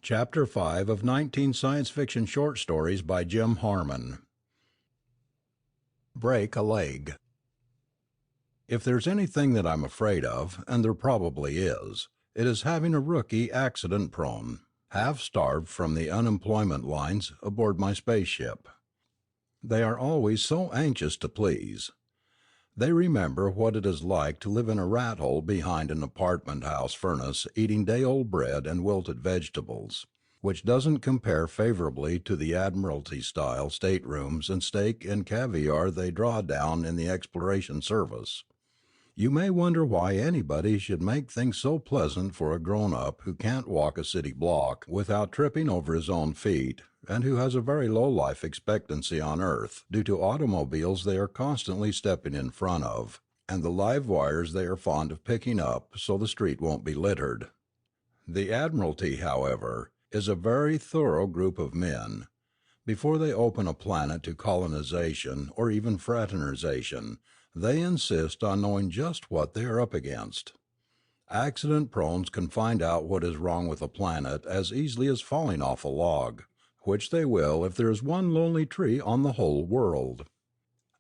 Chapter 5 of 19 Science Fiction Short Stories by Jim Harmon. Break a Leg. If there's anything that I'm afraid of, and there probably is, it is having a rookie accident-prone, half-starved from the unemployment lines aboard my spaceship. They are always so anxious to please. They remember what it is like to live in a rat hole behind an apartment house furnace eating day-old bread and wilted vegetables, which doesn't compare favorably to the Admiralty-style staterooms and steak and caviar they draw down in the exploration service. You may wonder why anybody should make things so pleasant for a grown-up who can't walk a city block without tripping over his own feet, and who has a very low life expectancy on Earth due to automobiles they are constantly stepping in front of, and the live wires they are fond of picking up so the street won't be littered. The Admiralty, however, is a very thorough group of men. Before they open a planet to colonization or even fraternization, they insist on knowing just what they are up against. Accident-prones can find out what is wrong with a planet as easily as falling off a log, which they will if there is one lonely tree on the whole world.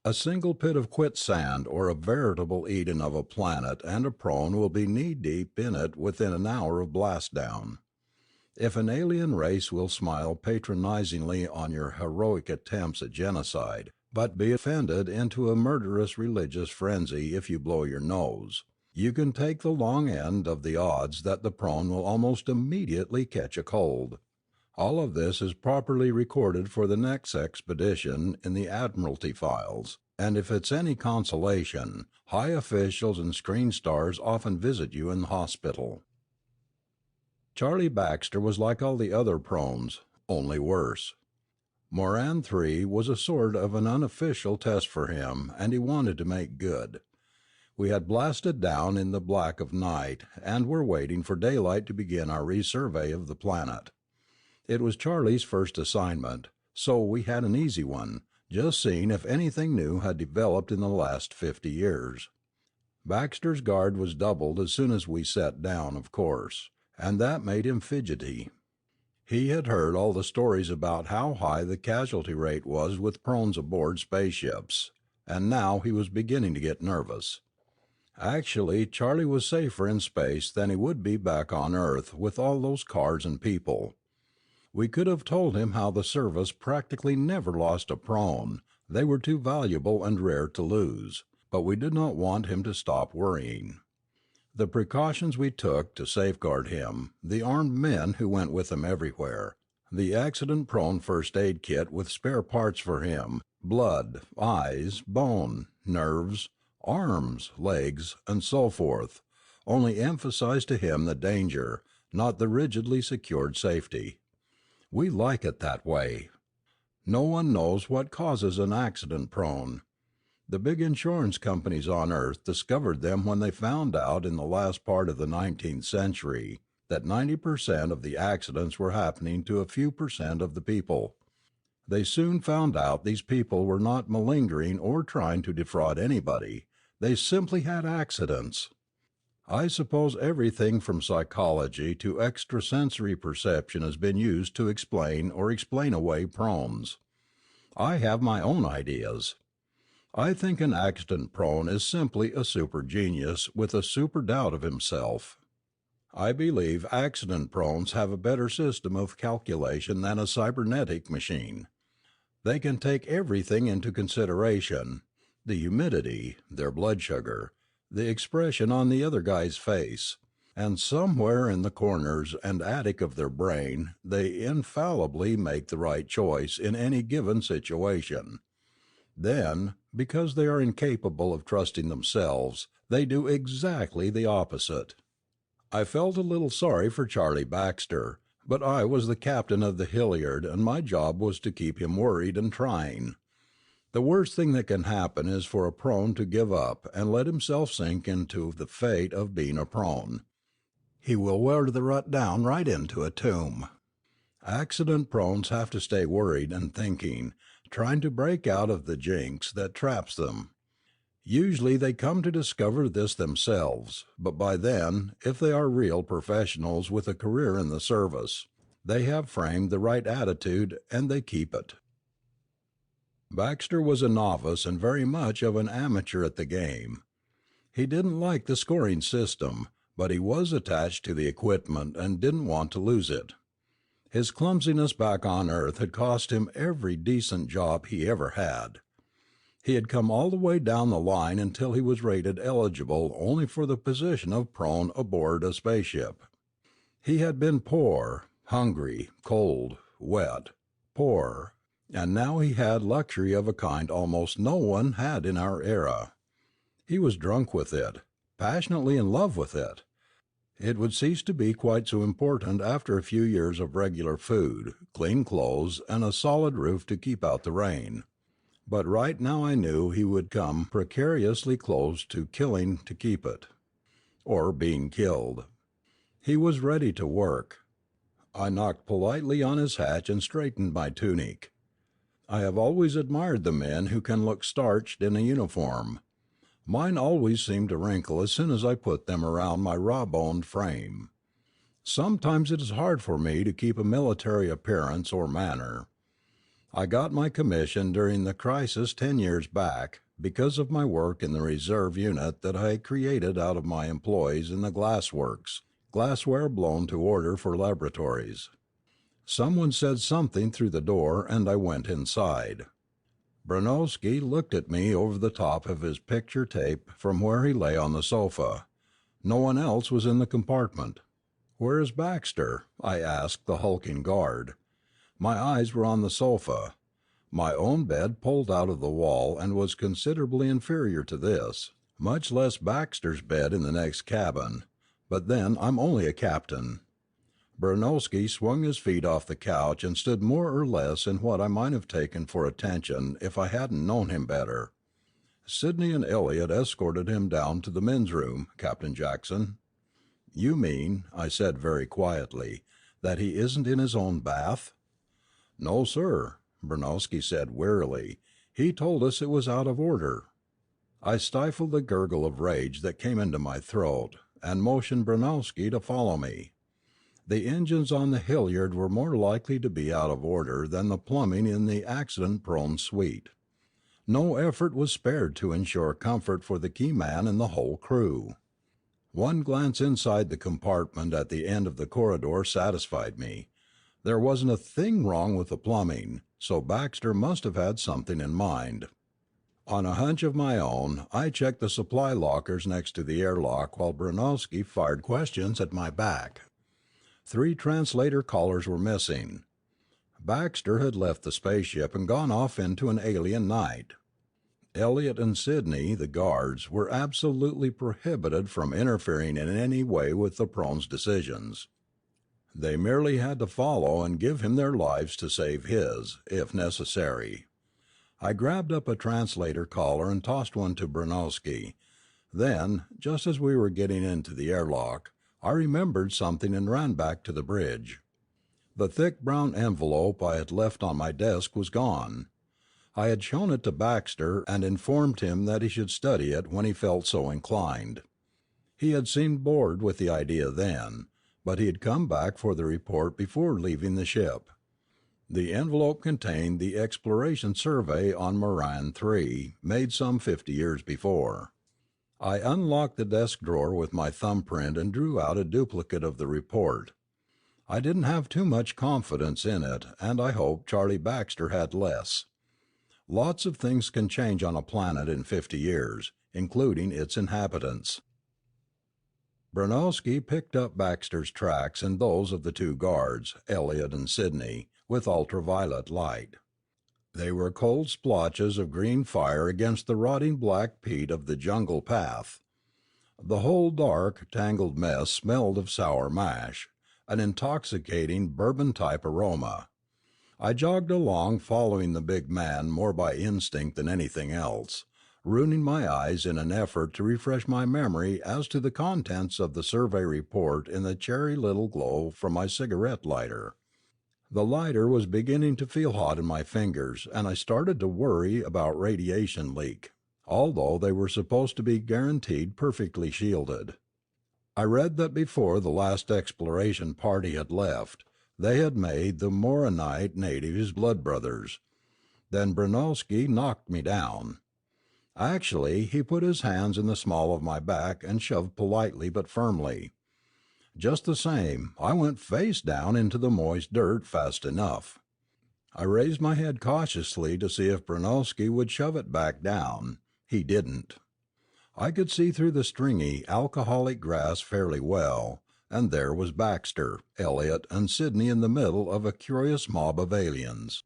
A single pit of quicksand or a veritable Eden of a planet and a prone will be knee-deep in it within an hour of blast-down. If an alien race will smile patronizingly on your heroic attempts at genocide, but be offended into a murderous religious frenzy if you blow your nose, you can take the long end of the odds that the prone will almost immediately catch a cold. All of this is properly recorded for the next expedition in the Admiralty files, and if it's any consolation, high officials and screen stars often visit you in the hospital. Charlie Baxter was like all the other prones, only worse. Moran 3 was a sort of an unofficial test for him, and he wanted to make good. We had blasted down in the black of night, and were waiting for daylight to begin our resurvey of the planet. It was Charlie's first assignment, so we had an easy one, just seeing if anything new had developed in the last 50 years. Baxter's guard was doubled as soon as we set down, of course, and that made him fidgety. He had heard all the stories about how high the casualty rate was with prones aboard spaceships, and now he was beginning to get nervous. Actually, Charlie was safer in space than he would be back on Earth with all those cars and people. We could have told him how the service practically never lost a prone, they were too valuable and rare to lose, but we did not want him to stop worrying. The precautions we took to safeguard him, the armed men who went with him everywhere, the accident-prone first aid kit with spare parts for him, blood, eyes, bone, nerves, arms, legs, and so forth, only emphasized to him the danger, not the rigidly secured safety. We like it that way. No one knows what causes an accident-prone. The big insurance companies on Earth discovered them when they found out in the last part of the 19th century that 90% of the accidents were happening to a few percent of the people. They soon found out these people were not malingering or trying to defraud anybody. They simply had accidents. I suppose everything from psychology to extrasensory perception has been used to explain or explain away prones. I have my own ideas. I think an accident-prone is simply a super genius with a super doubt of himself. I believe accident-prones have a better system of calculation than a cybernetic machine. They can take everything into consideration: the humidity, their blood sugar, the expression on the other guy's face, and somewhere in the corners and attic of their brain they infallibly make the right choice in any given situation. Then, because they are incapable of trusting themselves, they do exactly the opposite. I felt a little sorry for Charlie Baxter, but I was the captain of the Hilliard and my job was to keep him worried and trying. The worst thing that can happen is for a prone to give up and let himself sink into the fate of being a prone. He will wear the rut down right into a tomb. Accident-prones have to stay worried and thinking, trying to break out of the jinx that traps them. Usually they come to discover this themselves, but by then, if they are real professionals with a career in the service, They have framed the right attitude and they keep it. Baxter was a novice and very much of an amateur at the game. He didn't like the scoring system, but he was attached to the equipment and didn't want to lose it. His clumsiness back on Earth had cost him every decent job he ever had. He had come all the way down the line until he was rated eligible only for the position of prone aboard a spaceship. He had been poor, hungry, cold, wet, poor, and now he had luxury of a kind almost no one had in our era. He was drunk with it, passionately in love with it. It would cease to be quite so important after a few years of regular food, clean clothes, and a solid roof to keep out the rain. But right now I knew he would come precariously close to killing to keep it. Or being killed. He was ready to work. I knocked politely on his hatch and straightened my tunic. I have always admired the men who can look starched in a uniform. Mine always seemed to wrinkle as soon as I put them around my raw-boned frame. Sometimes it is hard for me to keep a military appearance or manner. I got my commission during the crisis 10 years back because of my work in the reserve unit that I had created out of my employees in the glassworks, glassware blown to order for laboratories. Someone said something through the door and I went inside. Bronowski looked at me over the top of his picture tape from where he lay on the sofa. No one else was in the compartment. "Where is Baxter?" I asked the hulking guard. My eyes were on the sofa. My own bed pulled out of the wall and was considerably inferior to this, much less Baxter's bed in the next cabin. But then I'm only a captain. Bronowski swung his feet off the couch and stood more or less in what I might have taken for attention if I hadn't known him better. "Sidney and Elliot escorted him down to the men's room, Captain Jackson." "You mean," I said very quietly, "that he isn't in his own bath?" "No, sir," Bronowski said wearily. "He told us it was out of order." I stifled the gurgle of rage that came into my throat, and motioned Bronowski to follow me. The engines on the Hilliard were more likely to be out of order than the plumbing in the accident-prone suite. No effort was spared to ensure comfort for the key man and the whole crew. One glance inside the compartment at the end of the corridor satisfied me. There wasn't a thing wrong with the plumbing, so Baxter must have had something in mind. On a hunch of my own, I checked the supply lockers next to the airlock while Bronowski fired questions at my back. 3 translator collars were missing. Baxter had left the spaceship and gone off into an alien night. Elliot and Sidney, the guards, were absolutely prohibited from interfering in any way with the prone's decisions. They merely had to follow and give him their lives to save his, if necessary. I grabbed up a translator collar and tossed one to Bronowski. Then, just as we were getting into the airlock, I remembered something and ran back to the bridge. The thick brown envelope I had left on my desk was gone. I had shown it to Baxter and informed him that he should study it when he felt so inclined. He had seemed bored with the idea then, but he had come back for the report before leaving the ship. The envelope contained the exploration survey on Moran 3, made some 50 years before. I unlocked the desk drawer with my thumbprint and drew out a duplicate of the report. I didn't have too much confidence in it, and I hoped Charlie Baxter had less. Lots of things can change on a planet in 50 years, including its inhabitants. Bronowski picked up Baxter's tracks and those of the 2 guards, Elliot and Sidney, with ultraviolet light. They were cold splotches of green fire against the rotting black peat of the jungle path. The whole dark, tangled mess smelled of sour mash, an intoxicating bourbon-type aroma. I jogged along following the big man more by instinct than anything else, ruining my eyes in an effort to refresh my memory as to the contents of the survey report in the cherry little glow from my cigarette lighter. The lighter was beginning to feel hot in my fingers, and I started to worry about radiation leak, although they were supposed to be guaranteed perfectly shielded. I read that before the last exploration party had left, They had made the Moronite natives blood brothers. Then Bronowski knocked me down. Actually, he put his hands in the small of my back and shoved politely but firmly. Just the same, I went face down into the moist dirt fast enough. I raised my head cautiously to see if Bronowski would shove it back down. He didn't. I could see through the stringy, alcoholic grass fairly well, and there was Baxter, Elliot, and Sidney in the middle of a curious mob of aliens.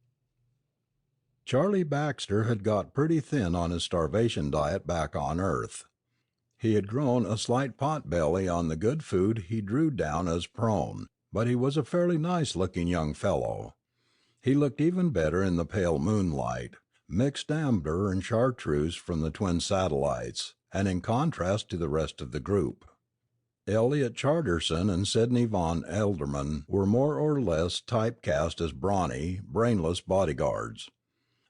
Charlie Baxter had got pretty thin on his starvation diet back on Earth. He had grown a slight pot belly on the good food he drew down as prone, but he was a fairly nice-looking young fellow. He looked even better in the pale moonlight, mixed amber and chartreuse from the twin satellites, and in contrast to the rest of the group. Elliot Charterson and Sidney Von Elderman were more or less typecast as brawny, brainless bodyguards.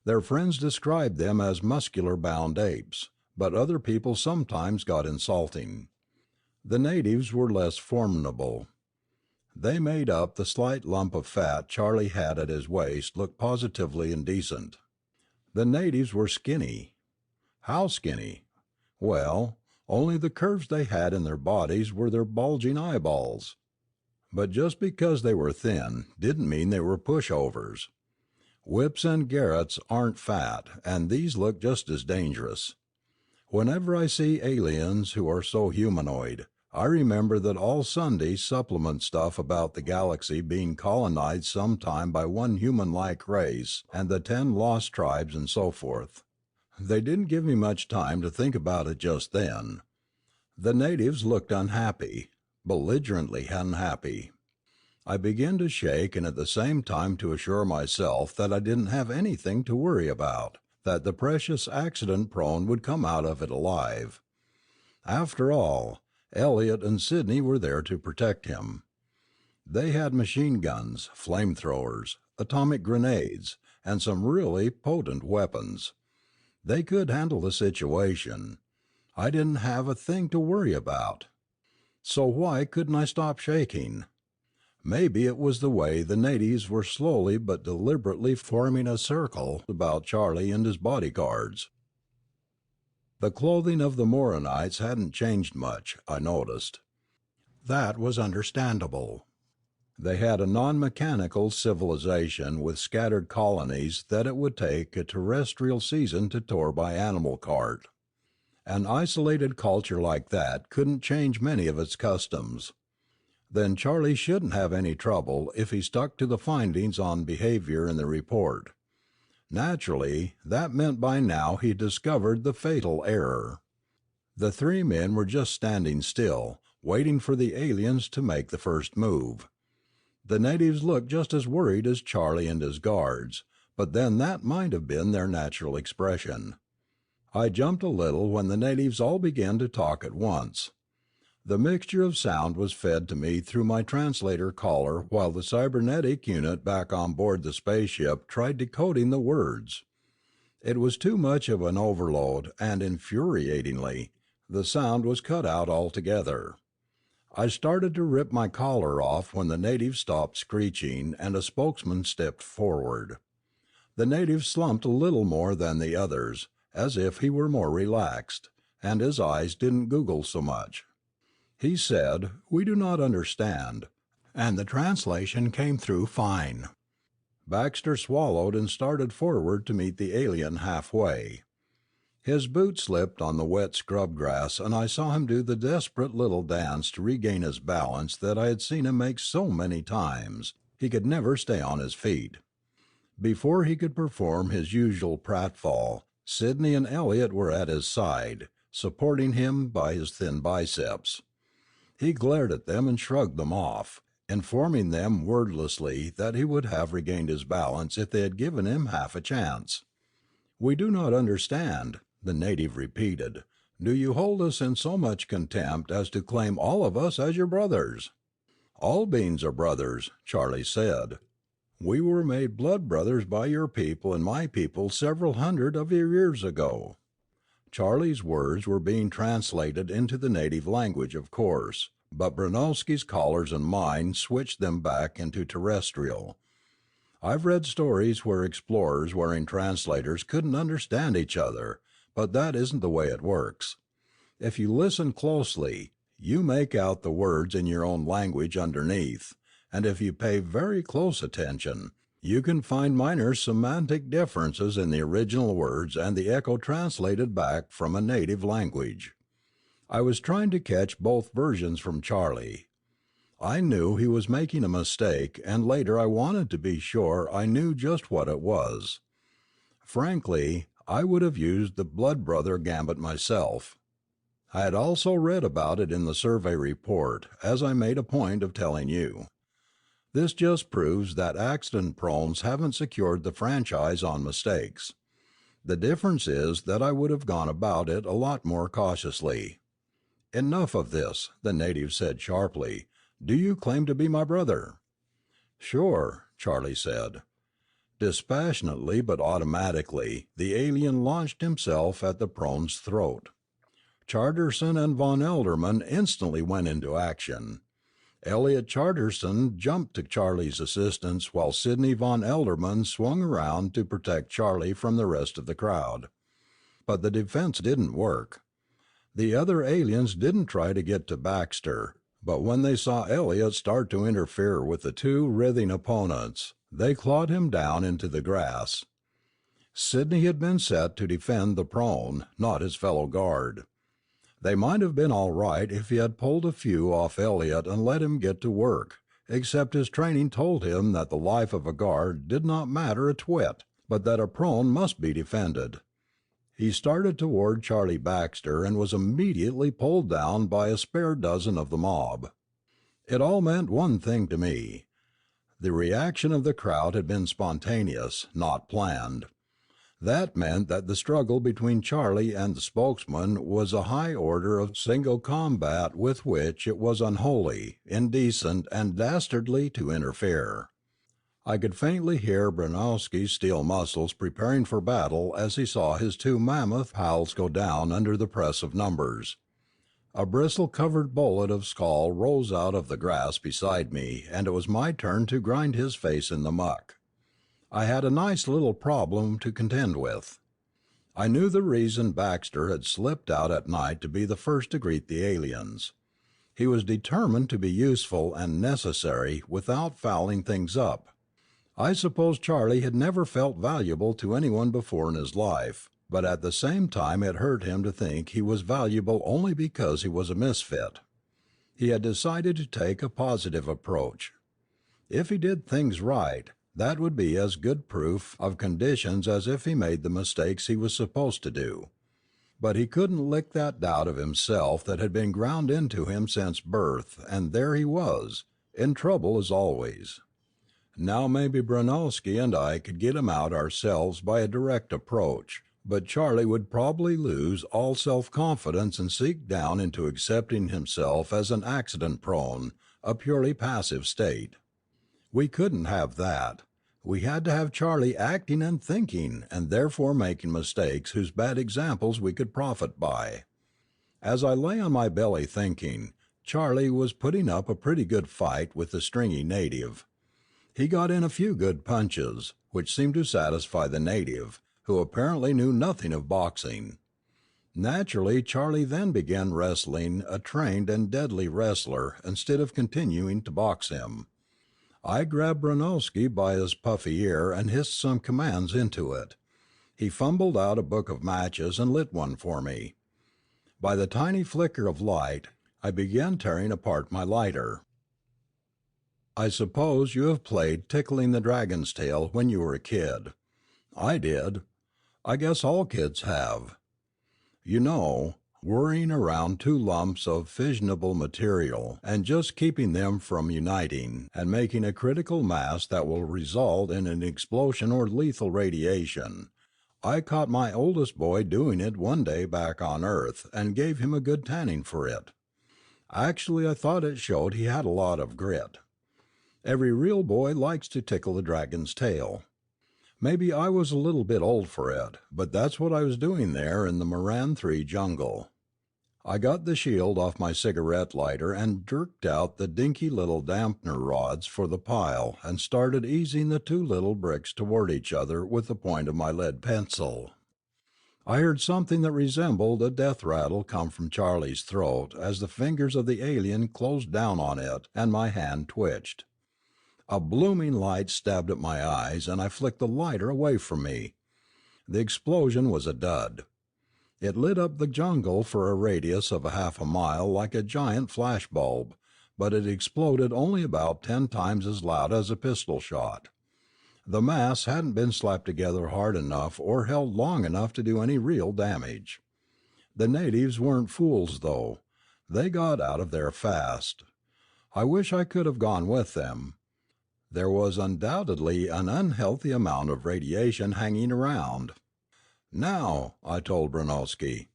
Their friends described them as muscular-bound apes, but other people sometimes got insulting. The natives were less formidable. They made up the slight lump of fat Charlie had at his waist look positively indecent. The natives were skinny. How skinny? Well, only the curves they had in their bodies were their bulging eyeballs. But just because they were thin didn't mean they were pushovers. Whips and garrots aren't fat, and these look just as dangerous. Whenever I see aliens who are so humanoid, I remember that all Sunday supplement stuff about the galaxy being colonized sometime by one human-like race and the 10 lost tribes and so forth. They didn't give me much time to think about it just then. The natives looked unhappy, belligerently unhappy. I began to shake and at the same time to assure myself that I didn't have anything to worry about, that the precious accident-prone would come out of it alive. After all, Elliot and Sidney were there to protect him. They had machine guns, flamethrowers, atomic grenades, and some really potent weapons. They could handle the situation. I didn't have a thing to worry about. So why couldn't I stop shaking? Maybe it was the way the natives were slowly but deliberately forming a circle about Charlie and his bodyguards. The clothing of the Moronites hadn't changed much, I noticed. That was understandable. They had a non-mechanical civilization with scattered colonies that it would take a terrestrial season to tour by animal cart. An isolated culture like that couldn't change many of its customs. Then Charlie shouldn't have any trouble if he stuck to the findings on behavior in the report. Naturally, that meant by now he'd discovered the fatal error. The three men were just standing still, waiting for the aliens to make the first move. The natives looked just as worried as Charlie and his guards, but then that might have been their natural expression. I jumped a little when the natives all began to talk at once. The mixture of sound was fed to me through my translator collar while the cybernetic unit back on board the spaceship tried decoding the words. It was too much of an overload, and infuriatingly, the sound was cut out altogether. I started to rip my collar off when the natives stopped screeching and a spokesman stepped forward. The native slumped a little more than the others, as if he were more relaxed, and his eyes didn't google so much. He said, "We do not understand," and the translation came through fine. Baxter swallowed and started forward to meet the alien halfway. His boot slipped on the wet scrub grass and I saw him do the desperate little dance to regain his balance that I had seen him make so many times. He could never stay on his feet. Before he could perform his usual pratfall, Sidney and Elliot were at his side, supporting him by his thin biceps. He glared at them and shrugged them off, informing them wordlessly that he would have regained his balance if they had given him half a chance. "We do not understand," the native repeated. "Do you hold us in so much contempt as to claim all of us as your brothers?" "All beings are brothers," Charlie said. "We were made blood brothers by your people and my people several hundred of your years ago." Charlie's words were being translated into the native language, of course, but Bronowski's callers and mine switched them back into terrestrial. I've read stories where explorers wearing translators couldn't understand each other, but that isn't the way it works. If you listen closely, you make out the words in your own language underneath, and if you pay very close attention, you can find minor semantic differences in the original words and the echo translated back from a native language. I was trying to catch both versions from Charlie. I knew he was making a mistake, and later I wanted to be sure I knew just what it was. Frankly, I would have used the blood brother gambit myself. I had also read about it in the survey report, as I made a point of telling you. This just proves that accident prones haven't secured the franchise on mistakes. The difference is that I would have gone about it a lot more cautiously. "Enough of this," the native said sharply. "Do you claim to be my brother?" "Sure," Charlie said. Dispassionately but automatically, the alien launched himself at the prone's throat. Charterson and Von Elderman instantly went into action. Elliot Charterson jumped to Charlie's assistance while Sidney Von Elderman swung around to protect Charlie from the rest of the crowd. But the defense didn't work. The other aliens didn't try to get to Baxter, but when they saw Elliot start to interfere with the two writhing opponents, they clawed him down into the grass. Sidney had been set to defend the prone, not his fellow guard. They might have been all right if he had pulled a few off Elliot and let him get to work, except his training told him that the life of a guard did not matter a twit, but that a prone must be defended. He started toward Charlie Baxter and was immediately pulled down by a spare dozen of the mob. It all meant one thing to me. The reaction of the crowd had been spontaneous, not planned. That meant that the struggle between Charlie and the spokesman was a high order of single combat with which it was unholy, indecent, and dastardly to interfere. I could faintly hear Bronowski's steel muscles preparing for battle as he saw his two mammoth pals go down under the press of numbers. A bristle-covered bullet of Skull rose out of the grass beside me, and it was my turn to grind his face in the muck. I had a nice little problem to contend with. I knew the reason Baxter had slipped out at night to be the first to greet the aliens. He was determined to be useful and necessary without fouling things up. I suppose Charlie had never felt valuable to anyone before in his life, but at the same time it hurt him to think he was valuable only because he was a misfit. He had decided to take a positive approach. If he did things right, that would be as good proof of conditions as if he made the mistakes he was supposed to do. But he couldn't lick that doubt of himself that had been ground into him since birth, and there he was, in trouble as always. Now maybe Bronowski and I could get him out ourselves by a direct approach, but Charlie would probably lose all self-confidence and sink down into accepting himself as an accident-prone, a purely passive state. We couldn't have that. We had to have Charlie acting and thinking, and therefore making mistakes whose bad examples we could profit by. As I lay on my belly thinking, Charlie was putting up a pretty good fight with the stringy native. He got in a few good punches, which seemed to satisfy the native, who apparently knew nothing of boxing. Naturally, Charlie then began wrestling a trained and deadly wrestler instead of continuing to box him. I grabbed Bronowski by his puffy ear and hissed some commands into it. He fumbled out a book of matches and lit one for me. By the tiny flicker of light, I began tearing apart my lighter. I suppose you have played Tickling the Dragon's Tail when you were a kid. I did. I guess all kids have. You know, worrying around two lumps of fissionable material and just keeping them from uniting and making a critical mass that will result in an explosion or lethal radiation. I caught my oldest boy doing it one day back on Earth and gave him a good tanning for it. Actually, I thought it showed he had a lot of grit. Every real boy likes to tickle the dragon's tail. Maybe I was a little bit old for it, but that's what I was doing there in the Moran 3 jungle. I got the shield off my cigarette lighter and jerked out the dinky little dampener rods for the pile and started easing the two little bricks toward each other with the point of my lead pencil. I heard something that resembled a death rattle come from Charlie's throat as the fingers of the alien closed down on it and my hand twitched. A blooming light stabbed at my eyes and I flicked the lighter away from me. The explosion was a dud. It lit up the jungle for a radius of a half a mile like a giant flash bulb, but it exploded only about 10 times as loud as a pistol shot. The mass hadn't been slapped together hard enough or held long enough to do any real damage. The natives weren't fools, though. They got out of there fast. I wish I could have gone with them. There was undoubtedly an unhealthy amount of radiation hanging around. "Now," I told Bronowski.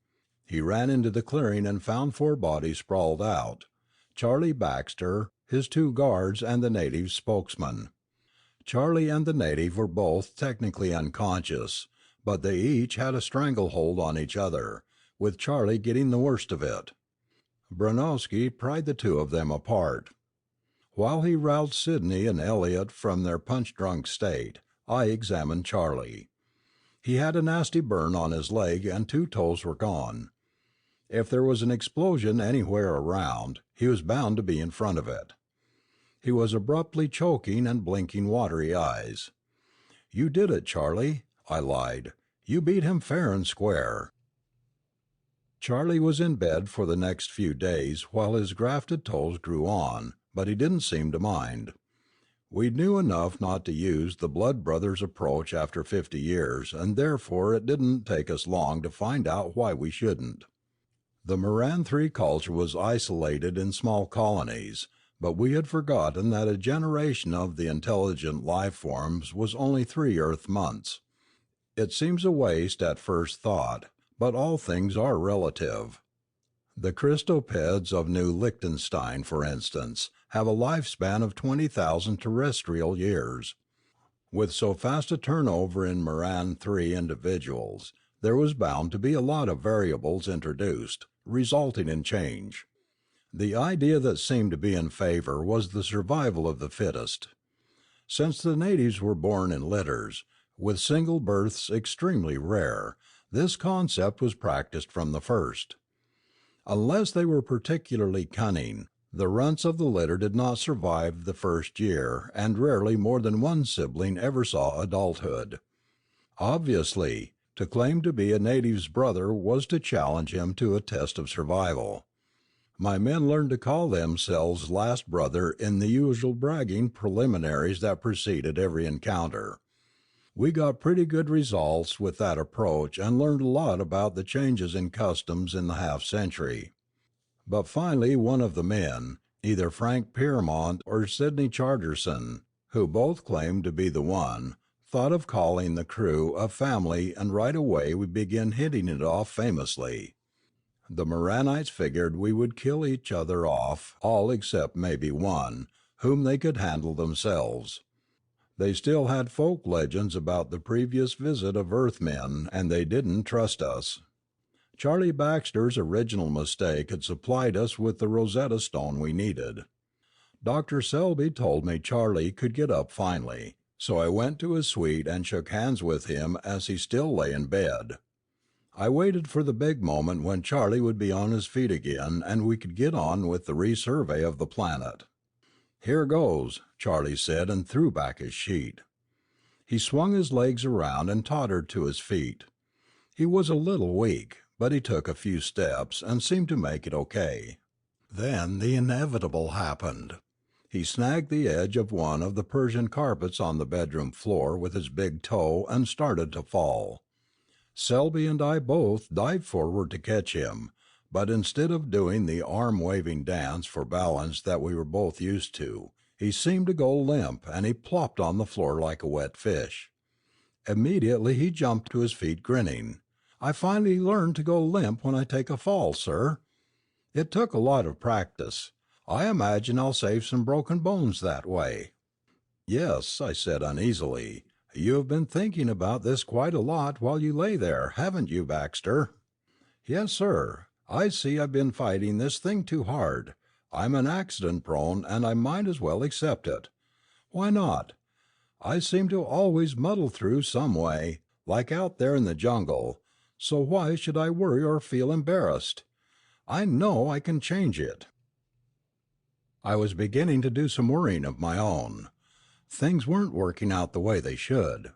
He ran into the clearing and found 4 bodies sprawled out. Charlie Baxter, his 2 guards, and the native spokesman. Charlie and the native were both technically unconscious, but they each had a stranglehold on each other, with Charlie getting the worst of it. Bronowski pried the 2 of them apart. While he roused Sidney and Elliot from their punch-drunk state, I examined Charlie. He had a nasty burn on his leg and 2 toes were gone. If there was an explosion anywhere around, he was bound to be in front of it. He was abruptly choking and blinking watery eyes. "You did it, Charlie," I lied. "You beat him fair and square." Charlie was in bed for the next few days while his grafted toes grew on, but he didn't seem to mind. We knew enough not to use the blood brother's approach after 50 years, and therefore it didn't take us long to find out why we shouldn't. The Moran 3 culture was isolated in small colonies, but we had forgotten that a generation of the intelligent life forms was only 3 Earth months. It seems a waste at first thought, but all things are relative. The Christopeds of New Liechtenstein, for instance, have a lifespan of 20,000 terrestrial years. With so fast a turnover in Moran 3 individuals, there was bound to be a lot of variables introduced, resulting in change. The idea that seemed to be in favor was the survival of the fittest. Since the natives were born in litters, with single births extremely rare, this concept was practiced from the first. Unless they were particularly cunning, the runts of the litter did not survive the first year, and rarely more than one sibling ever saw adulthood. Obviously, to claim to be a native's brother was to challenge him to a test of survival. My men learned to call themselves last brother in the usual bragging preliminaries that preceded every encounter. We got pretty good results with that approach and learned a lot about the changes in customs in the half-century. But finally one of the men, either Frank Piermont or Sidney Charterson, who both claimed to be the one, thought of calling the crew a family and right away we began hitting it off famously. The Moranites figured we would kill each other off, all except maybe one, whom they could handle themselves. They still had folk legends about the previous visit of Earthmen, and they didn't trust us. Charlie Baxter's original mistake had supplied us with the Rosetta Stone we needed. Dr. Selby told me Charlie could get up finally, so I went to his suite and shook hands with him as he still lay in bed. I waited for the big moment when Charlie would be on his feet again and we could get on with the resurvey of the planet. "Here goes," Charlie said and threw back his sheet. He swung his legs around and tottered to his feet. He was a little weak, but he took a few steps and seemed to make it okay. Then the inevitable happened. He snagged the edge of one of the Persian carpets on the bedroom floor with his big toe and started to fall. Selby and I both dived forward to catch him, but instead of doing the arm-waving dance for balance that we were both used to, he seemed to go limp and he plopped on the floor like a wet fish. Immediately he jumped to his feet grinning. "I finally learned to go limp when I take a fall, sir. It took a lot of practice. I imagine I'll save some broken bones that way." "Yes," I said uneasily. "You have been thinking about this quite a lot while you lay there, haven't you, Baxter?" "Yes, sir. I see I've been fighting this thing too hard. I'm an accident prone and I might as well accept it. Why not? I seem to always muddle through some way, like out there in the jungle, so why should I worry or feel embarrassed? I know I can change it. I was beginning to do some worrying of my own. Things weren't working out the way they should.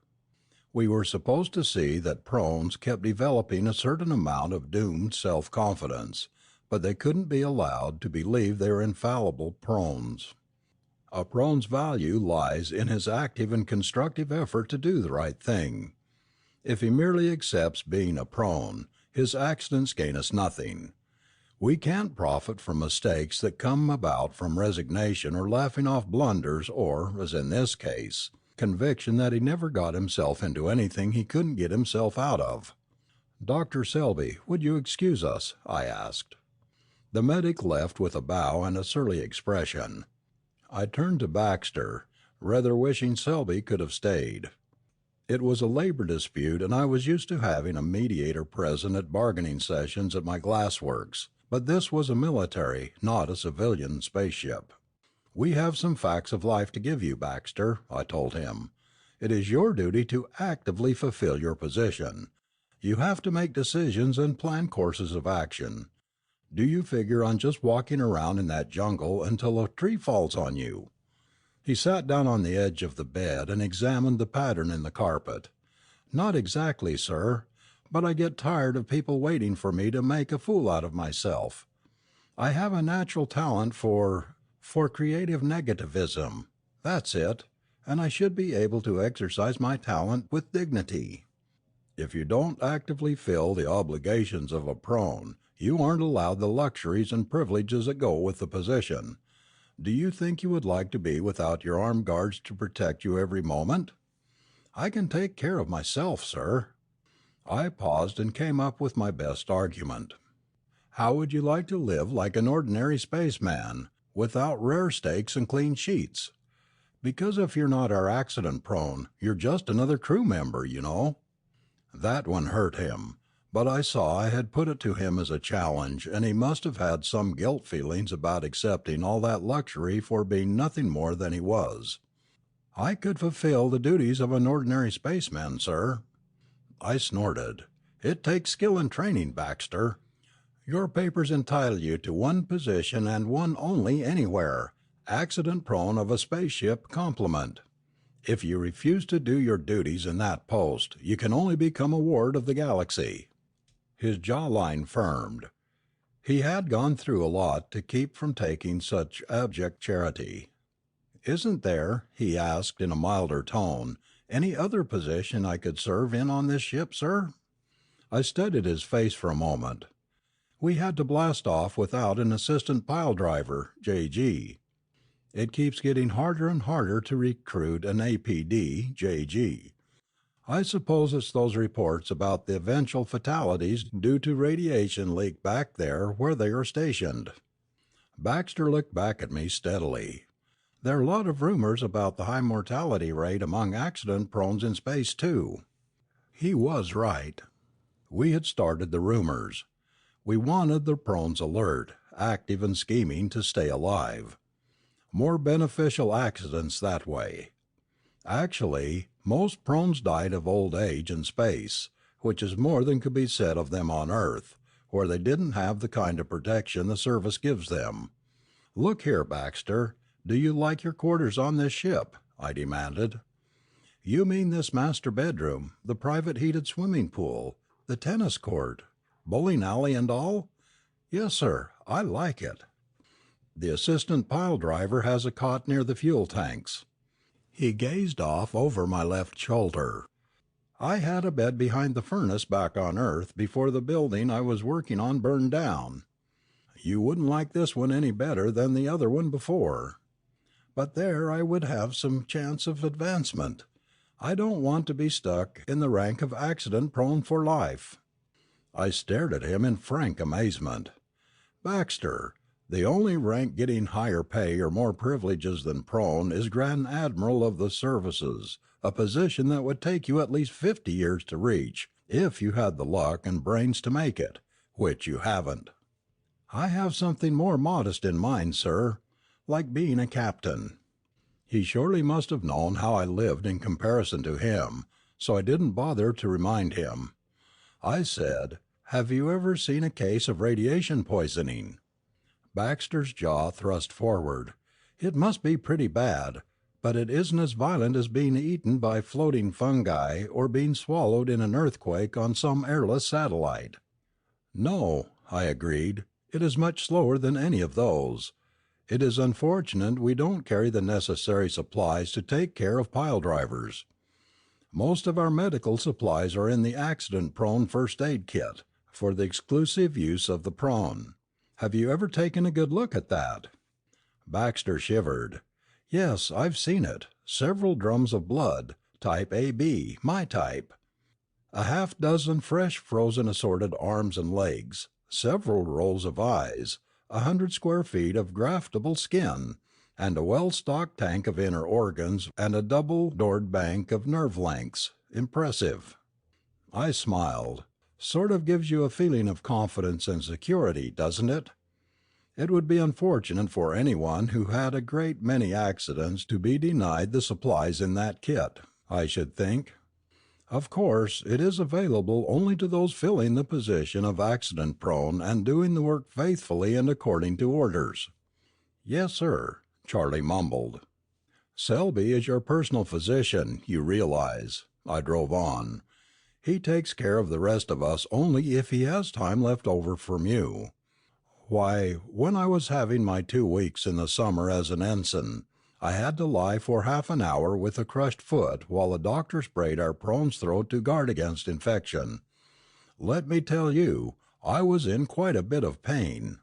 We were supposed to see that prones kept developing a certain amount of doomed self-confidence, but they couldn't be allowed to believe they were infallible prones. A prone's value lies in his active and constructive effort to do the right thing. If he merely accepts being a prone, his accidents gain us nothing. We can't profit from mistakes that come about from resignation or laughing off blunders or, as in this case, conviction that he never got himself into anything he couldn't get himself out of. "Dr. Selby, would you excuse us?" I asked. The medic left with a bow and a surly expression. I turned to Baxter, rather wishing Selby could have stayed. It was a labor dispute and I was used to having a mediator present at bargaining sessions at my glassworks, but this was a military, not a civilian spaceship. "We have some facts of life to give you, Baxter," I told him. "It is your duty to actively fulfill your position. You have to make decisions and plan courses of action. Do you figure on just walking around in that jungle until a tree falls on you?" He sat down on the edge of the bed and examined the pattern in the carpet. "Not exactly, sir, but I get tired of people waiting for me to make a fool out of myself. I have a natural talent for creative negativism. That's it, and I should be able to exercise my talent with dignity." "If you don't actively fill the obligations of a prone, you aren't allowed the luxuries and privileges that go with the position. Do you think you would like to be without your armed guards to protect you every moment?" "I can take care of myself, sir." I paused and came up with my best argument. "How would you like to live like an ordinary spaceman, without rare steaks and clean sheets? Because if you're not our accident prone, you're just another crew member, you know." That one hurt him, but I saw I had put it to him as a challenge and he must have had some guilt feelings about accepting all that luxury for being nothing more than he was. "I could fulfill the duties of an ordinary spaceman, sir." I snorted. "It takes skill and training, Baxter. Your papers entitle you to one position and one only anywhere: accident prone of a spaceship complement. If you refuse to do your duties in that post, you can only become a ward of the galaxy." His jawline firmed. He had gone through a lot to keep from taking such abject charity. "Isn't there," he asked in a milder tone, "any other position I could serve in on this ship, sir?" I studied his face for a moment. "We had to blast off without an assistant pile driver, J.G. It keeps getting harder and harder to recruit an APD, J.G. I suppose it's those reports about the eventual fatalities due to radiation leak back there where they are stationed." Baxter looked back at me steadily. "There are a lot of rumors about the high mortality rate among accident prones in space, too." He was right. We had started the rumors. We wanted the prones alert, active and scheming to stay alive. More beneficial accidents that way. Actually, most prones died of old age in space, which is more than could be said of them on Earth, where they didn't have the kind of protection the service gives them. "Look here, Baxter, do you like your quarters on this ship?" I demanded. "You mean this master bedroom, the private heated swimming pool, the tennis court, bowling alley and all?" "Yes, sir, I like it." "The assistant pile driver has a cot near the fuel tanks." He gazed off over my left shoulder. "I had a bed behind the furnace back on Earth before the building I was working on burned down." "You wouldn't like this one any better than the other one before." "But there I would have some chance of advancement. I don't want to be stuck in the rank of accident prone for life." I stared at him in frank amazement. "Baxter, the only rank getting higher pay or more privileges than prone is Grand Admiral of the Services, a position that would take you at least 50 years to reach, if you had the luck and brains to make it, which you haven't." I have something more modest in mind, sir, like being a captain. He surely must have known how I lived in comparison to him, so I didn't bother to remind him. I said, "Have you ever seen a case of radiation poisoning?" Baxter's jaw thrust forward. "It must be pretty bad, but it isn't as violent as being eaten by floating fungi or being swallowed in an earthquake on some airless satellite." "No," I agreed, "it is much slower than any of those. It is unfortunate we don't carry the necessary supplies to take care of pile drivers. Most of our medical supplies are in the accident-prone first aid kit, for the exclusive use of the prone. Have you ever taken a good look at that?" Baxter shivered. "Yes, I've seen it. Several drums of blood, type AB, my type. A half dozen fresh frozen assorted arms and legs, several rows of eyes, 100 square feet of graftable skin, and a well-stocked tank of inner organs and a double-doored bank of nerve lengths. Impressive." I smiled. "Sort of gives you a feeling of confidence and security, doesn't it? It would be unfortunate for anyone who had a great many accidents to be denied the supplies in that kit, I should think. Of course, it is available only to those filling the position of accident prone and doing the work faithfully and according to orders." "Yes, sir," Charlie mumbled. "Selby is your personal physician, you realize," I drove on. "He takes care of the rest of us only if he has time left over from you. Why, when I was having my 2 weeks in the summer as an ensign, I had to lie for half an hour with a crushed foot while the doctor sprayed our prone's throat to guard against infection. Let me tell you, I was in quite a bit of pain."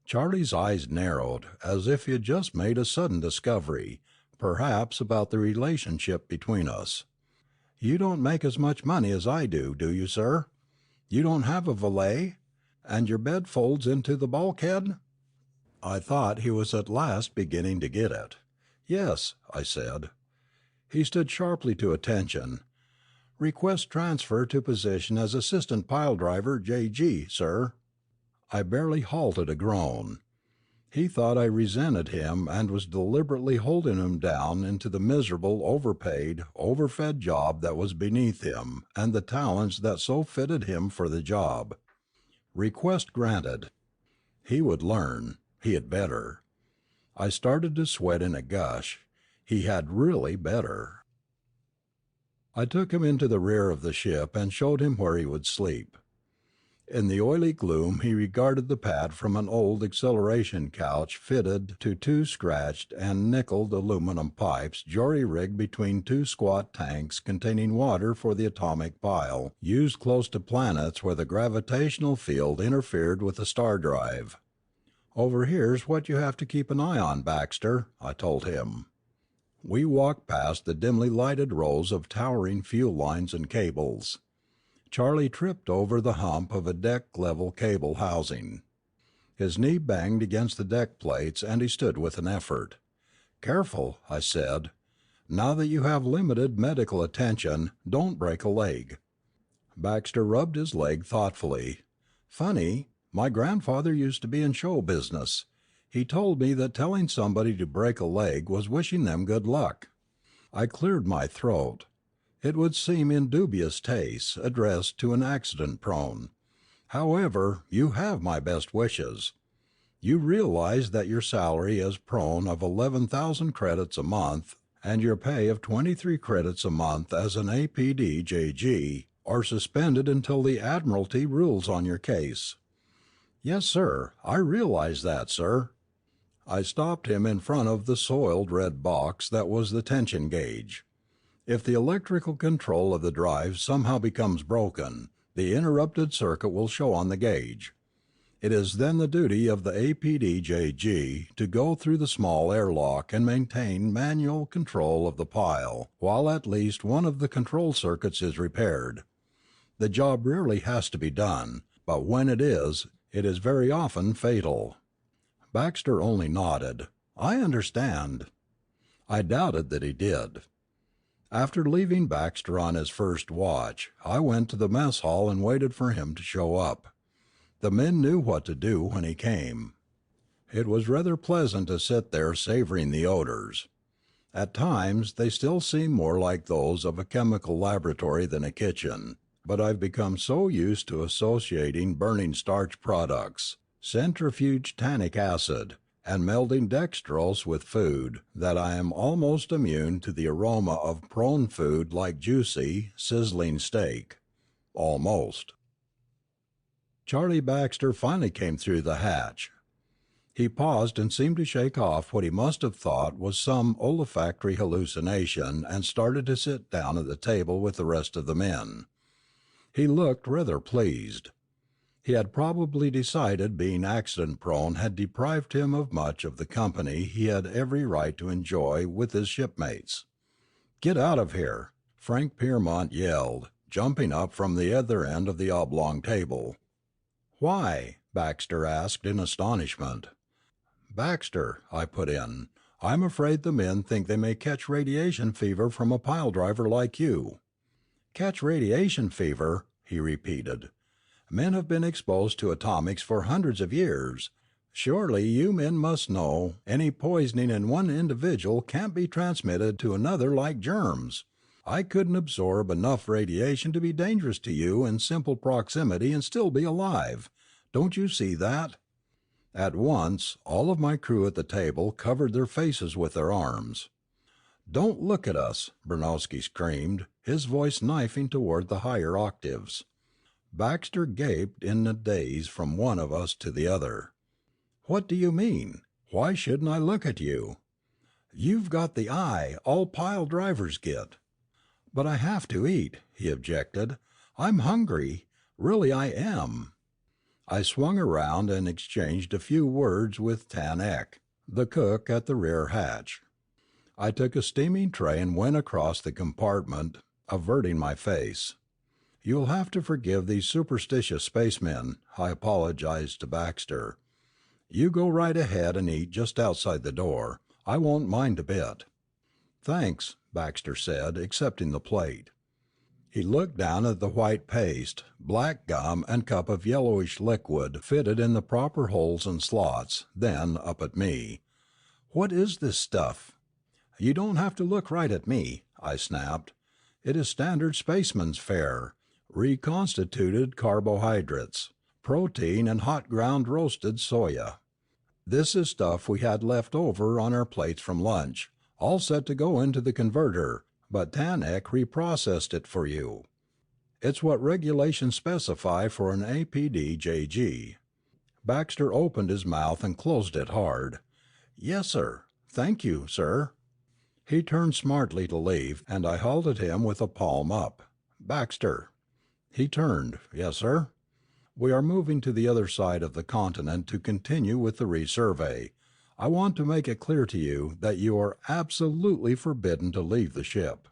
Charlie's eyes narrowed, as if he had just made a sudden discovery, perhaps about the relationship between us. "You don't make as much money as I do you, sir? You don't have a valet? And your bed folds into the bulkhead?" I thought he was at last beginning to get it. "Yes," I said. He stood sharply to attention. "Request transfer to position as assistant pile driver, J.G., sir." I barely halted a groan. He thought I resented him and was deliberately holding him down into the miserable, overpaid, overfed job that was beneath him and the talents that so fitted him for the job. Request granted. He would learn. He had better. I started to sweat in a gush. He had really better. I took him into the rear of the ship and showed him where he would sleep. In the oily gloom he regarded the pad from an old acceleration couch fitted to 2 scratched and nickeled aluminum pipes jury-rigged between 2 squat tanks containing water for the atomic pile used close to planets where the gravitational field interfered with the star drive. "Over here's what you have to keep an eye on, Baxter," I told him. We walked past the dimly lighted rows of towering fuel lines and cables. Charlie tripped over the hump of a deck-level cable housing. His knee banged against the deck plates and he stood with an effort. "Careful," I said. "Now that you have limited medical attention, don't break a leg." Baxter rubbed his leg thoughtfully. "Funny, my grandfather used to be in show business. He told me that telling somebody to break a leg was wishing them good luck." I cleared my throat. It would seem in dubious taste, addressed to an accident-prone. "However, you have my best wishes. You realize that your salary as prone of 11,000 credits a month and your pay of 23 credits a month as an APD-JG are suspended until the Admiralty rules on your case." "Yes, sir, I realize that, sir." I stopped him in front of the soiled red box that was the tension gauge. "If the electrical control of the drive somehow becomes broken, the interrupted circuit will show on the gauge. It is then the duty of the APD-JG to go through the small airlock and maintain manual control of the pile while at least one of the control circuits is repaired. The job rarely has to be done, but when it is very often fatal." Baxter only nodded. "I understand." I doubted that he did. After leaving Baxter on his first watch, I went to the mess hall and waited for him to show up. The men knew what to do when he came. It was rather pleasant to sit there savoring the odors. At times they still seem more like those of a chemical laboratory than a kitchen, but I've become so used to associating burning starch products, centrifuged tannic acid, and melding dextrose with food that I am almost immune to the aroma of prone food like juicy, sizzling steak. Almost. Charlie Baxter finally came through the hatch. He paused and seemed to shake off what he must have thought was some olfactory hallucination and started to sit down at the table with the rest of the men. He looked rather pleased. He had probably decided being accident-prone had deprived him of much of the company he had every right to enjoy with his shipmates. "Get out of here!" Frank Piermont yelled, jumping up from the other end of the oblong table. "Why?" Baxter asked in astonishment. "Baxter," I put in, "I'm afraid the men think they may catch radiation fever from a pile driver like you." "Catch radiation fever?" he repeated. "Men have been exposed to atomics for hundreds of years. Surely you men must know any poisoning in one individual can't be transmitted to another like germs. I couldn't absorb enough radiation to be dangerous to you in simple proximity and still be alive. Don't you see that?" At once, all of my crew at the table covered their faces with their arms. "Don't look at us!" Bernowski screamed, his voice knifing toward the higher octaves. Baxter gaped in a daze from one of us to the other. "What do you mean? Why shouldn't I look at you?" "You've got the eye all pile drivers get." "But I have to eat," he objected. "I'm hungry. Really I am." I swung around and exchanged a few words with Tan Ek, the cook at the rear hatch. I took a steaming tray and went across the compartment, averting my face. "You'll have to forgive these superstitious spacemen," I apologized to Baxter. "You go right ahead and eat just outside the door. I won't mind a bit." "Thanks," Baxter said, accepting the plate. He looked down at the white paste, black gum, and cup of yellowish liquid fitted in the proper holes and slots, then up at me. "What is this stuff?" "You don't have to look right at me," I snapped. "It is standard spaceman's fare. Reconstituted carbohydrates, protein, and hot ground roasted soya. This is stuff we had left over on our plates from lunch, all set to go into the converter, but Tanek reprocessed it for you. It's what regulations specify for an APD-JG. Baxter opened his mouth and closed it hard. "Yes, sir. Thank you, sir." He turned smartly to leave, and I halted him with a palm up. "Baxter." He turned. "Yes, sir." "We are moving to the other side of the continent to continue with the resurvey. I want to make it clear to you that you are absolutely forbidden to leave the ship.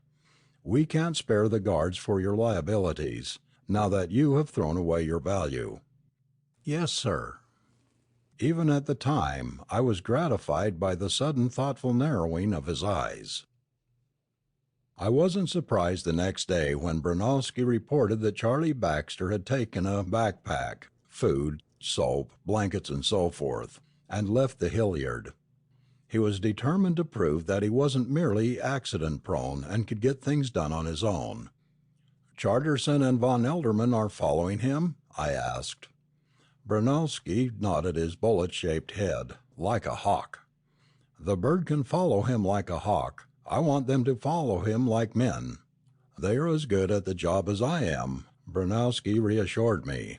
We can't spare the guards for your liabilities, now that you have thrown away your value." "Yes, sir." Even at the time, I was gratified by the sudden thoughtful narrowing of his eyes. I wasn't surprised the next day when Bronowski reported that Charlie Baxter had taken a backpack, food, soap, blankets, and so forth, and left the Hilliard. He was determined to prove that he wasn't merely accident-prone and could get things done on his own. "Charterson and von Elderman are following him?" I asked. Bronowski nodded his bullet-shaped head. "Like a hawk." "The bird can follow him like a hawk. I want them to follow him like men." "They are as good at the job as I am," Bronowski reassured me.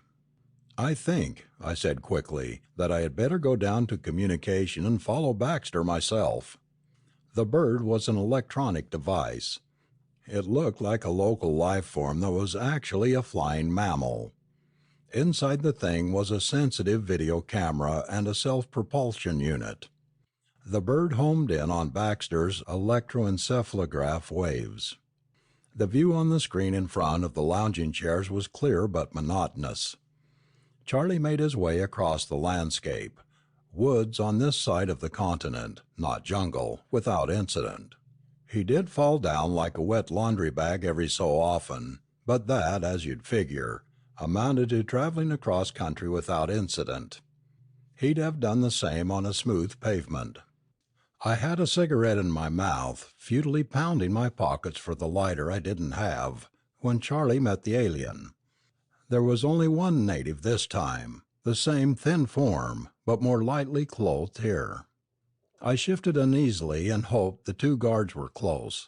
"I think," I said quickly, "that I had better go down to communication and follow Baxter myself." The bird was an electronic device. It looked like a local life form that was actually a flying mammal. Inside the thing was a sensitive video camera and a self-propulsion unit. The bird homed in on Baxter's electroencephalograph waves. The view on the screen in front of the lounging chairs was clear but monotonous. Charlie made his way across the landscape. Woods on this side of the continent, not jungle, without incident. He did fall down like a wet laundry bag every so often, but that, as you'd figure, amounted to traveling across country without incident. He'd have done the same on a smooth pavement. I had a cigarette in my mouth, futilely pounding my pockets for the lighter I didn't have, when Charlie met the alien. There was only one native this time, the same thin form, but more lightly clothed here. I shifted uneasily and hoped the two guards were close.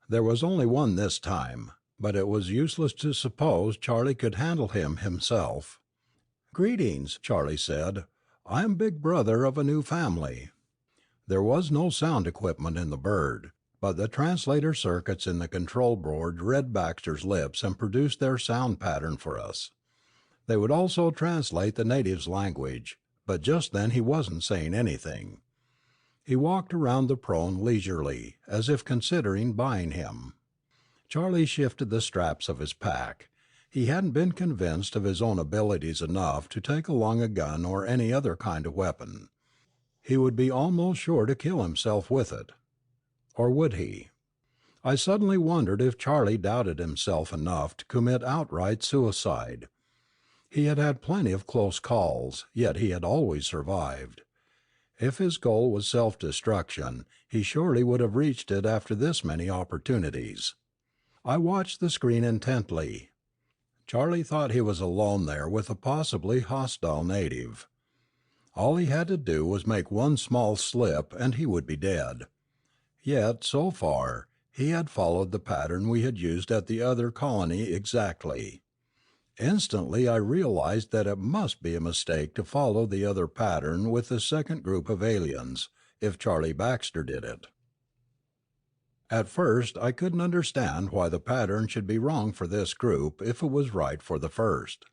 There was only one this time, but it was useless to suppose Charlie could handle him himself. "Greetings," Charlie said. "I am big brother of a new family." There was no sound equipment in the bird, but the translator circuits in the control board read Baxter's lips and produced their sound pattern for us. They would also translate the native's language, but just then he wasn't saying anything. He walked around the prone leisurely, as if considering buying him. Charlie shifted the straps of his pack. He hadn't been convinced of his own abilities enough to take along a gun or any other kind of weapon. He would be almost sure to kill himself with it. Or would he? I suddenly wondered if Charlie doubted himself enough to commit outright suicide. He had had plenty of close calls, yet he had always survived. If his goal was self-destruction, he surely would have reached it after this many opportunities. I watched the screen intently. Charlie thought he was alone there with a possibly hostile native. All he had to do was make one small slip and he would be dead. Yet, so far, he had followed the pattern we had used at the other colony exactly. Instantly I realized that it must be a mistake to follow the other pattern with the second group of aliens, if Charlie Baxter did it. At first I couldn't understand why the pattern should be wrong for this group if it was right for the first.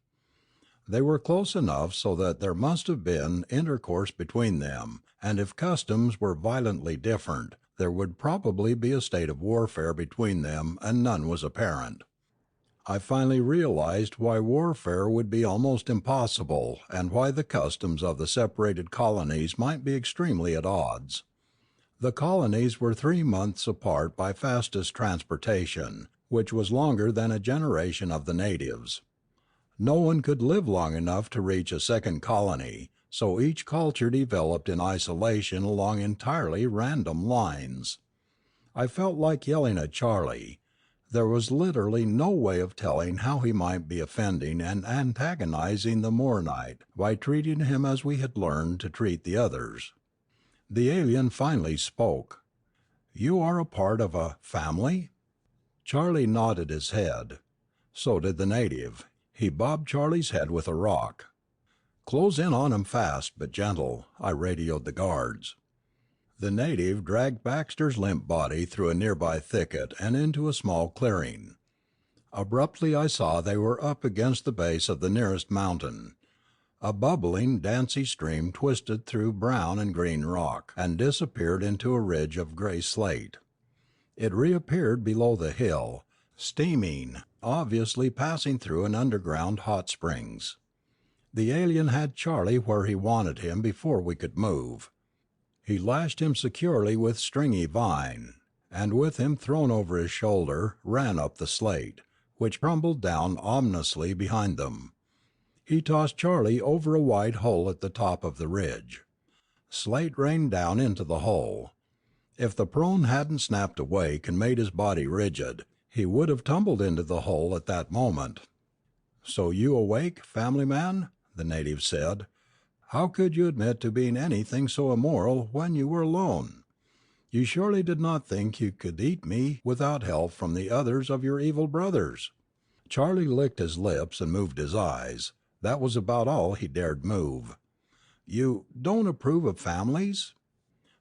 They were close enough so that there must have been intercourse between them, and if customs were violently different, there would probably be a state of warfare between them and none was apparent. I finally realized why warfare would be almost impossible and why the customs of the separated colonies might be extremely at odds. The colonies were 3 months apart by fastest transportation, which was longer than a generation of the natives. No one could live long enough to reach a second colony, so each culture developed in isolation along entirely random lines. I felt like yelling at Charlie. There was literally no way of telling how he might be offending and antagonizing the Moronite by treating him as we had learned to treat the others. The alien finally spoke. "You are a part of a family?" Charlie nodded his head. So did the native. He bobbed Charlie's head with a rock. "Close in on 'em fast, but gentle," I radioed the guards. The native dragged Baxter's limp body through a nearby thicket and into a small clearing. Abruptly I saw they were up against the base of the nearest mountain. A bubbling, dancing stream twisted through brown and green rock and disappeared into a ridge of gray slate. It reappeared below the hill, steaming, obviously passing through an underground hot springs. The alien had Charlie where he wanted him before we could move. He lashed him securely with stringy vine, and with him thrown over his shoulder, ran up the slate, which crumbled down ominously behind them. He tossed Charlie over a wide hole at the top of the ridge. Slate rained down into the hole. If the prone hadn't snapped awake and made his body rigid, he would have tumbled into the hole at that moment. "So you awake, family man?" the native said. "How could you admit to being anything so immoral when you were alone? You surely did not think you could eat me without help from the others of your evil brothers?" Charlie licked his lips and moved his eyes. That was about all he dared move. "You don't approve of families?"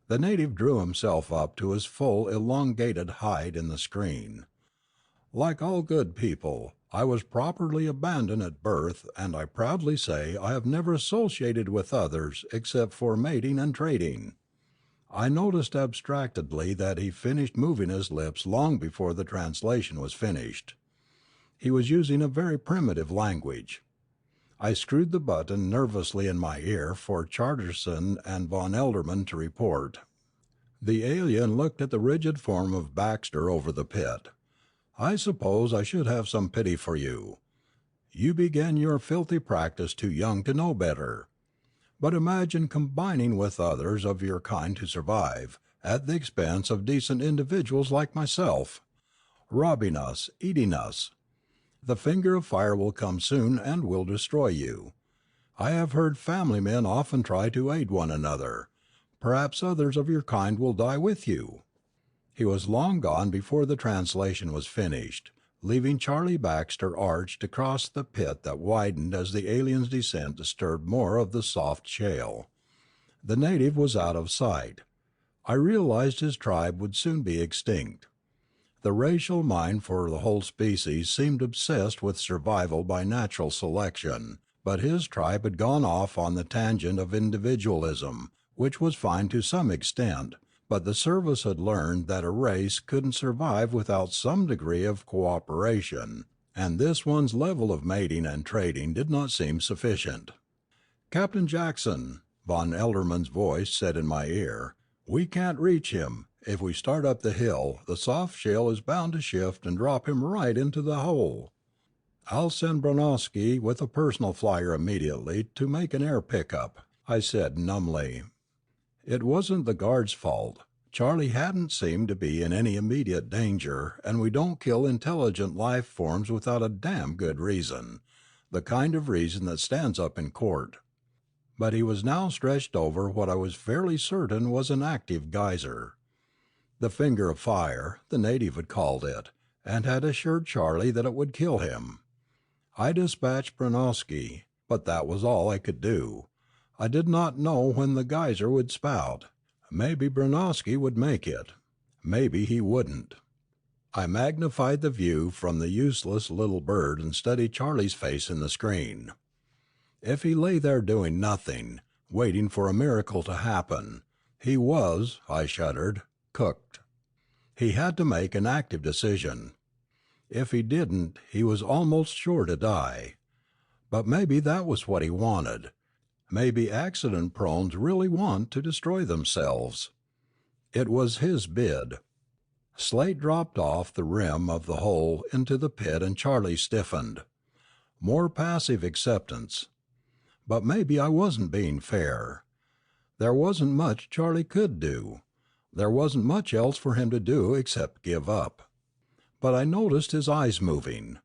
The native drew himself up to his full elongated height in the screen. "Like all good people, I was properly abandoned at birth, and I proudly say I have never associated with others except for mating and trading." I noticed abstractedly that he finished moving his lips long before the translation was finished. He was using a very primitive language. I screwed the button nervously in my ear for Charterson and von Elderman to report. The alien looked at the rigid form of Baxter over the pit. "I suppose I should have some pity for you. You began your filthy practice too young to know better. But imagine combining with others of your kind to survive, at the expense of decent individuals like myself. Robbing us, eating us. The finger of fire will come soon and will destroy you. I have heard family men often try to aid one another. Perhaps others of your kind will die with you." He was long gone before the translation was finished, leaving Charlie Baxter arched across the pit that widened as the alien's descent disturbed more of the soft shale. The native was out of sight. I realized his tribe would soon be extinct. The racial mind for the whole species seemed obsessed with survival by natural selection, but his tribe had gone off on the tangent of individualism, which was fine to some extent, but the service had learned that a race couldn't survive without some degree of cooperation, and this one's level of mating and trading did not seem sufficient. "Captain Jackson," von Elderman's voice said in my ear, "we can't reach him. If we start up the hill, the soft shale is bound to shift and drop him right into the hole." "I'll send Bronowski with a personal flyer immediately to make an air pickup," I said numbly. It wasn't the guard's fault. Charlie hadn't seemed to be in any immediate danger, and we don't kill intelligent life forms without a damn good reason, the kind of reason that stands up in court. But he was now stretched over what I was fairly certain was an active geyser. The finger of fire, the native had called it, and had assured Charlie that it would kill him. I dispatched Bronowski, but that was all I could do. I did not know when the geyser would spout. Maybe Bronowski would make it. Maybe he wouldn't. I magnified the view from the useless little bird and studied Charlie's face in the screen. If he lay there doing nothing, waiting for a miracle to happen, he was, I shuddered, cooked. He had to make an active decision. If he didn't, he was almost sure to die. But maybe that was what he wanted. Maybe accident-prones really want to destroy themselves. It was his bid. Slate dropped off the rim of the hole into the pit and Charlie stiffened. More passive acceptance. But maybe I wasn't being fair. There wasn't much Charlie could do. There wasn't much else for him to do except give up. But I noticed his eyes moving.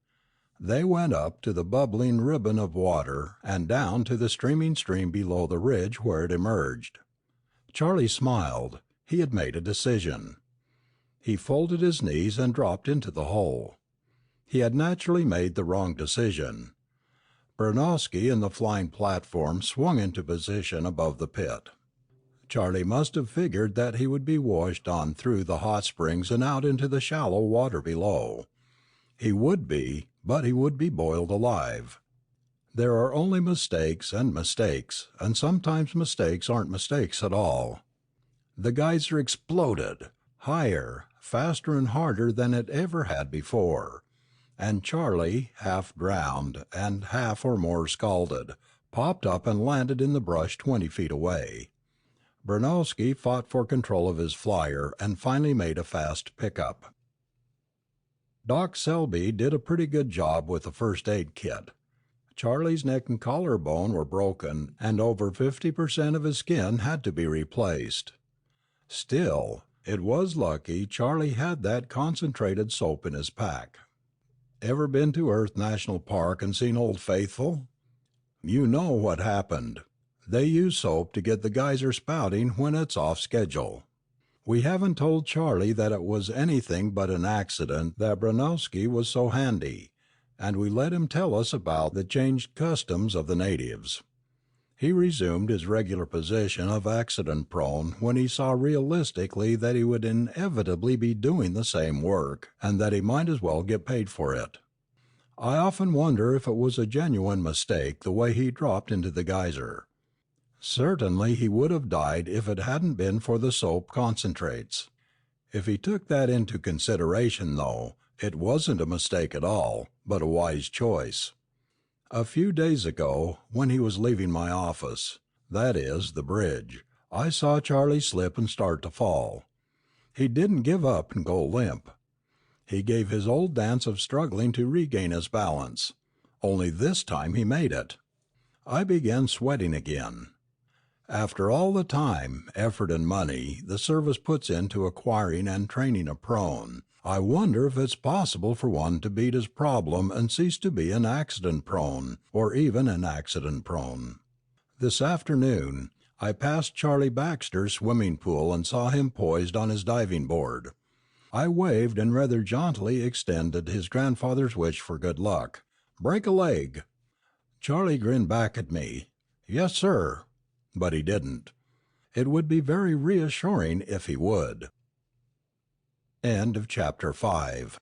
They went up to the bubbling ribbon of water and down to the streaming stream below the ridge where it emerged. Charlie smiled. He had made a decision. He folded his knees and dropped into the hole. He had naturally made the wrong decision. Bronowski and the flying platform swung into position above the pit. Charlie must have figured that he would be washed on through the hot springs and out into the shallow water below. He would be, but he would be boiled alive. There are only mistakes, and sometimes mistakes aren't mistakes at all. The geyser exploded, higher, faster and harder than it ever had before, and Charlie, half drowned and half or more scalded, popped up and landed in the brush 20 feet away. Bronowski fought for control of his flyer and finally made a fast pickup. Doc Selby did a pretty good job with the first aid kit. Charlie's neck and collarbone were broken, and over 50% of his skin had to be replaced. Still, it was lucky Charlie had that concentrated soap in his pack. Ever been to Earth National Park and seen Old Faithful? You know what happened. They use soap to get the geyser spouting when it's off schedule. We haven't told Charlie that it was anything but an accident that Bronowski was so handy, and we let him tell us about the changed customs of the natives. He resumed his regular position of accident-prone when he saw realistically that he would inevitably be doing the same work, and that he might as well get paid for it. I often wonder if it was a genuine mistake the way he dropped into the geyser. Certainly he would have died if it hadn't been for the soap concentrates. If he took that into consideration, though, it wasn't a mistake at all, but a wise choice. A few days ago, when he was leaving my office, that is, the bridge, I saw Charlie slip and start to fall. He didn't give up and go limp. He gave his old dance of struggling to regain his balance. only this time he made it. I began sweating again. After all the time, effort, and money the service puts into acquiring and training a prone, I wonder if it's possible for one to beat his problem and cease to be an accident prone, or even an accident prone. This afternoon, I passed Charlie Baxter's swimming pool and saw him poised on his diving board. I waved and rather jauntily extended his grandfather's wish for good luck. "Break a leg." Charlie grinned back at me. "Yes, sir." But he didn't. It would be very reassuring if he would. End of chapter 5.